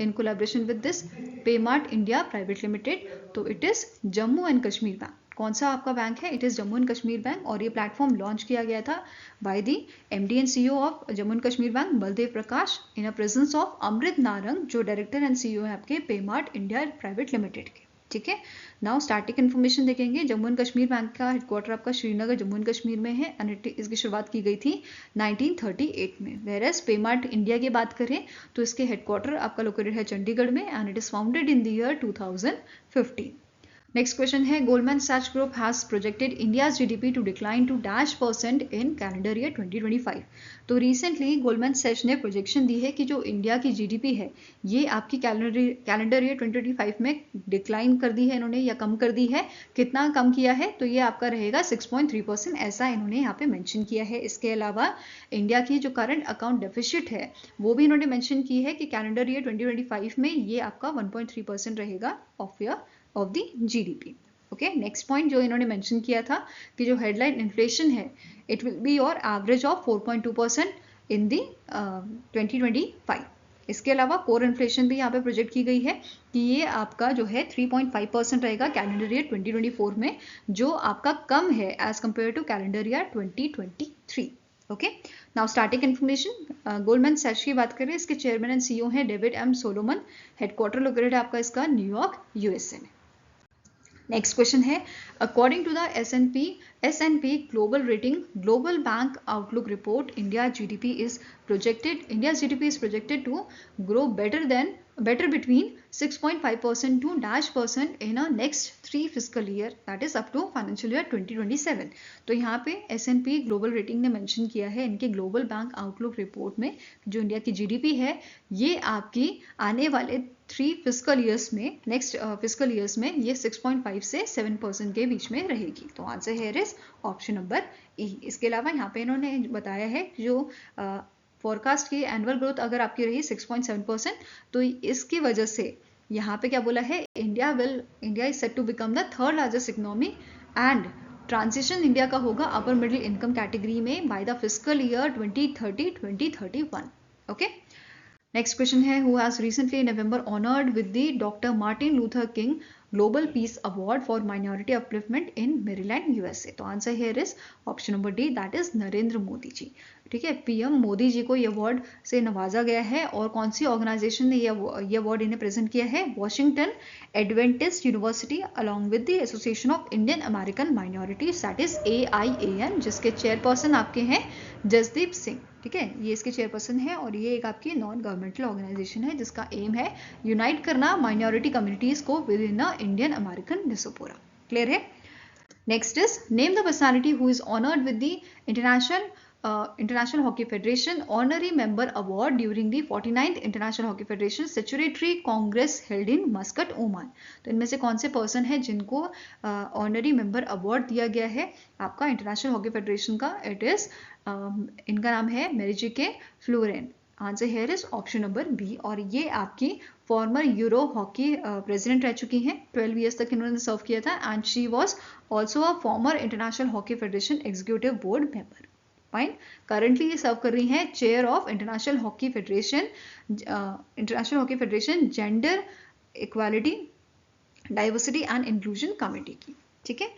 in collaboration with this Paymart India private limited? तो it is Jammu and Kashmir bank. कौन सा आपका बैंक है? It is Jammu and Kashmir bank. और ये प्लेटफॉर्म लॉन्च किया गया था by the MD and CEO of Jammu and Kashmir bank Baldev Prakash in a presence of Amrit Narang, जो डायरेक्टर एंड CEO है आपके पेमार्ट इंडिया प्राइवेट लिमिटेड के, ठीक है। नाउ स्टैटिक इन्फॉर्मेशन देखेंगे। जम्मू एंड कश्मीर बैंक का हेडक्वार्टर आपका श्रीनगर जम्मू एंड कश्मीर में है एंड इसकी शुरुआत की गई थी 1938 में। वेयरएज पेमार्ट इंडिया की बात करें तो इसके हेडक्वार्टर आपका लोकेटेड है चंडीगढ़ में and it is founded in the year 2015। Next question है Goldman Sachs group has projected India's GDP to decline to -% in calendar year 2025। तो रिसेंटली गोल्डमैन सैच ने प्रोजेक्शन दी है कि जो इंडिया की जीडीपी है ये आपकी कैलेंडर ईयर 2025 में डिक्लाइन कर दी है इन्होंने या कम कर दी है। कितना कम किया है? तो ये आपका रहेगा 6.3%, ऐसा इन्होंने यहाँ पे मेंशन किया है। इसके अलावा इंडिया की जो करंट अकाउंट डेफिसिट है वो भी इन्होंने मेंशन की है कि कैलेंडर ईयर 2025 में ये आपका 1.3% रहेगा of the GDP. Okay, next point जो इन्होंने मेंशन किया था कि जो हेडलाइन इन्फ्लेशन है it will be your average of 4.2% इन दी 2025। इसके अलावा कोर इन्फ्लेशन भी यहाँ पे प्रोजेक्ट की गई है कि ये आपका जो है 3.5% रहेगा कैलेंडर ईयर 2024 में, जो आपका कम है as compare to calendar year 2023। Okay, now starting information, Goldman Sachs की बात करें, इसके चेयरमैन एंड सीईओ हैं David M Solomon. Headquarter located है आपका इसका न्यूयॉर्क यूएसए में। नेक्स्ट क्वेश्चन है according to the S&P global rating global bank outlook report India GDP is projected to grow better between 6.5% to -% in a next 3 fiscal year, that is up to financial year 2027। तो यहाँ पे S&P global rating ने mention किया है इनके global bank outlook report में जो India की जीडीपी है ये आपकी आने वाले 3 फिस्कल ईयर्स में, नेक्स्ट फिस्कल ईयर्स में ये 6.5 से 7% के बीच में रहेगी। तो answer here is option number ई। इसके अलावा यहाँ पे इन्होंने बताया है जो फोरकास्ट की एनुअल ग्रोथ अगर आपकी रही 6.7%, तो इसकी वजह से यहाँ पे क्या बोला है, India is set to become the third largest economy and transition India का होगा अपर मिडिल इनकम कैटेगरी में by the fiscal year 2030-2031। Okay, next question है who has recently in November honoured with the doctor Martin Luther King global peace award for minority upliftment in Maryland USA. तो answer here is option number D, that is Narendra Modi ji. ठीक है, PM Modi ji को ये award से नवाजा गया है और कौन सी ऑर्गेनाइजेशन ने ये अवार्ड इन्हें प्रेजेंट किया है? Washington Adventist university along with the association of Indian American minorities, that is AIAN, जिसके चेयरपर्सन आपके हैं जसदीप सिंह। ठीक है, ये इसके चेयरपर्सन है और ये एक आपकी नॉन गवर्नमेंटल ऑर्गेनाइजेशन है जिसका एम है यूनाइट करना माइनॉरिटी कम्युनिटीज को with in the Indian American diaspora. Clear है? Next is name the personality who is honoured with the international hockey federation honorary member award during the 49th international hockey federation statutory congress held in Muscat, Oman. तो इनमें से कौन से person है जिनको honorary member award दिया गया है आपका इंटरनेशनल हॉकी फेडरेशन का? इट इज इनका नाम है Marijke Fleuren. Answer here is option number B. और ये आपकी फॉर्मर यूरो हॉकी प्रेसिडेंट रह चुकी हैं, 12 ईयर्स तक इन्होंने सर्व किया था and she was also a former international hockey federation executive board member. Fine, currently ये सर्व कर रही हैं chair of international hockey federation gender equality diversity and inclusion committee की। ठीक है,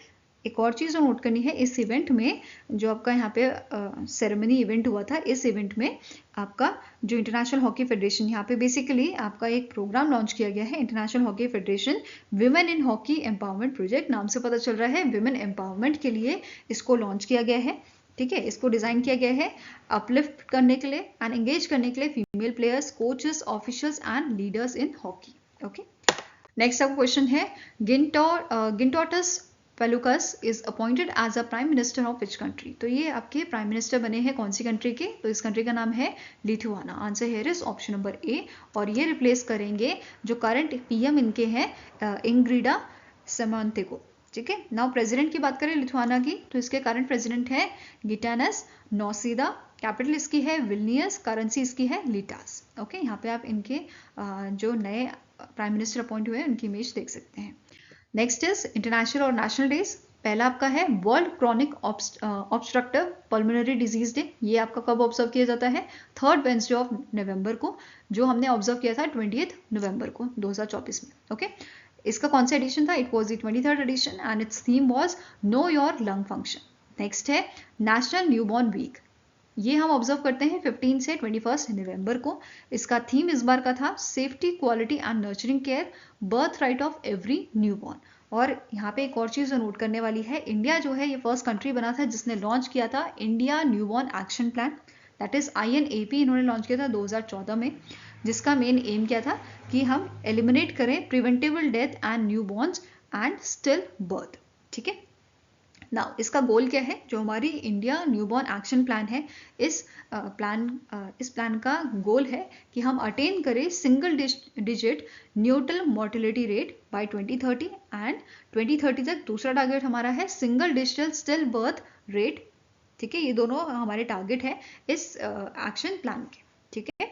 एक और चीज़ जो नोट करनी है, इस इवेंट में जो आपका यहाँ पे सेरेमनी इवेंट हुआ था, इस इवेंट में आपका जो इंटरनेशनल हॉकी फेडरेशन यहाँ पे बेसिकली आपका एक प्रोग्राम लॉन्च किया गया है, international hockey federation women in hockey empowerment project. नाम से पता चल रहा है विमेन एम्पावरमेंट के लिए इसको लॉन्च किया गया है। ठीक है, इसको डिजाइन किया गया है अपलिफ्ट करने के लिए एंड एंगेज करने के लिए female players, coaches, officials and leaders in hockey. Okay, next आपका क्वेश्चन है Gintautas Paluckas is appointed as a prime minister of which country. तो ये आपके प्राइम मिनिस्टर बने हैं कौन सी कंट्री के? तो इस कंट्री का नाम है Lithuania. Answer here is option number A. और ये रिप्लेस करेंगे जो करंट पीएम इनके हैं इंग्रिडा सेमोंतेको। ठीक है, नाउ प्रेसिडेंट की बात करें लिथुआना की, तो इसके करंट प्रेसिडेंट है गिटानस नौसीदा, कैपिटल इसकी है विल्नियस, करेंसी इसकी है लिटास। ओके, यहाँ पे आप इनके जो नए प्राइम मिनिस्टर अपॉइंट हुए हैं उनकी इमेज देख सकते हैं। नेक्स्ट इज इंटरनेशनल और नेशनल डेज। पहला आपका है world chronic obstructive pulmonary disease day. ये आपका कब ऑब्जर्व किया जाता है? 3rd वेडनेसडे ऑफ नवंबर को, जो हमने ऑब्जर्व किया था 20th नवंबर को 2024 में। ओके, इसका कौन सा एडिशन था? It was the 23rd edition and its theme was know your lung function. Next है नेशनल न्यूबॉर्न वीक। ये हम ऑब्जर्व करते हैं 15 से 21 नवंबर को। इसका थीम इस बार का था safety, quality and nurturing care, birth right of every newborn. और यहाँ पे एक और चीज़ नोट करने वाली है, इंडिया जो है ये फर्स्ट कंट्री बना था जिसने लॉन्च किया था India newborn action plan, that is INAP इन्होंने लॉन्च किया था 2014 में, जिसका मेन एम क्या था कि हम एलिमिनेट करें preventable death and newborn's and still birth. ठीक है, नाउ इसका गोल क्या है? जो हमारी इंडिया न्यूबॉर्न एक्शन प्लान है, इस प्लान का गोल है कि हम अटेन करें single digit neutral mortality rate by 2030 and 2030 तक दूसरा टारगेट हमारा है single digital still birth rate. ठीक है, ये दोनों हमारे टारगेट है इस एक्शन प्लान के। ठीक है,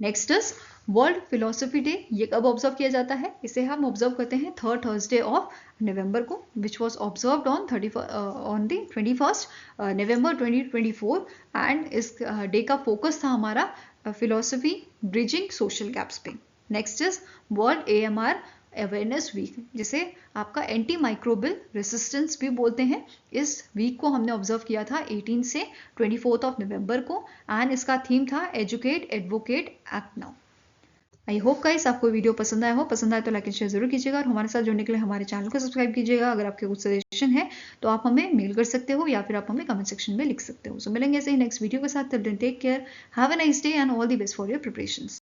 next is world philosophy day. ये कब ऑब्जर्व किया जाता है? इसे हम ऑब्जर्व करते हैं थर्ड थर्सडे ऑफ नवंबर को, which was observed on the 21 November 2024 and इस डे का फोकस था हमारा फिलोसफी ब्रिजिंग सोशल गैप्स पे। Next is world AMR awareness week, जिसे आपका एंटी माइक्रोबियल रेसिस्टेंस भी बोलते हैं। इस वीक को हमने ऑब्जर्व किया था 18 से 24 ऑफ नवंबर को एंड इसका थीम था educate advocate act now. I hope guys आपको वीडियो पसंद आया हो। पसंद आए तो लाइक एंड शेयर जरूर कीजिएगा और हमारे साथ जुड़ने के लिए हमारे चैनल को सब्सक्राइब कीजिएगा। अगर आपके कुछ सजेशन है तो आप हमें मेल कर सकते हो या फिर आप हमें कमेंट सेक्शन में लिख सकते हो। सो मिलेंगे ऐसे ही नेक्स्ट वीडियो के साथ। Till then take care, have a nice day and all the best for your preparations.